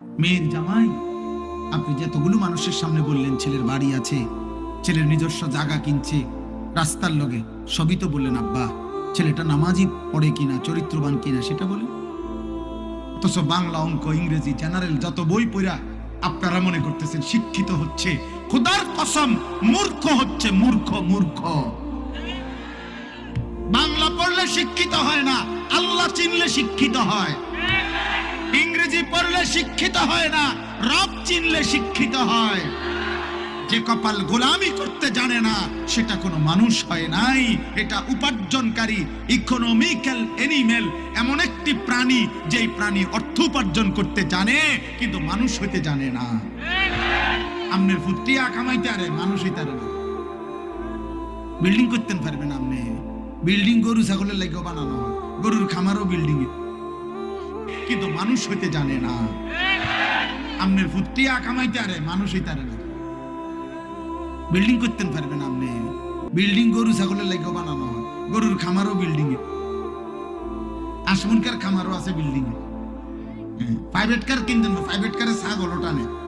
মেয়ের জামাই, আপনি যতগুলো মানুষের সামনে বললেন ছেলের বাড়ি আছে, ছেলের নিজস্ব জায়গা কিনছে, রাস্তার লগে, সবই তো বললেন আব্বা। ছেলেটা নামাজি পড়ে কিনা, চরিত্রবান কিনা সেটা বলেন। অথচ বাংলা, অঙ্ক, ইংরেজি, জেনারেল যত বই পড়া আপনারা মনে করতেছেন শিক্ষিত হচ্ছে। খোদার কসম, মূর্খ হচ্ছে, মূর্খ মূর্খ। বাংলা পড়লে শিক্ষিত হয় না, আল্লাহ চিনলে শিক্ষিত হয়। ইংরেজি পড়লে শিক্ষিত হয় না, রব চিনলে শিক্ষিত হয়। যে কপাল গোলামি করতে জানে না সেটা কোনো মানুষ হয় নাই। এটা উপার্জনকারী ইকোনমিক্যাল এনিমেল, এমন একটি প্রাণী যেই প্রাণী অর্থ উপার্জন করতে জানে কিন্তু মানুষ হইতে জানে না। আমনের ফুটিয়া কামাইতে আরে মানুষ হইতে আরে না। বিল্ডিং করতে পারবেন আপনি, বিল্ডিং গরু ছাগলের লাগেও বানানো হয়, গরুর খামারও বিল্ডিং, কিন্তু মানুষ হইতে জানে না। আমনের ফুটিয়া কামাইতে আরে মানুষ হইতে আরে না। বিল্ডিং করতে পারবেন আপনি, বিল্ডিং গরু ছাগলের লাগেও বানানো হয়, গরুর খামারও বিল্ডিং এ, আসমুনকার খামারও আছে বিল্ডিং এ। প্রাইভেট কার কিনতেন, প্রাইভেট কারে ছাগল টানে।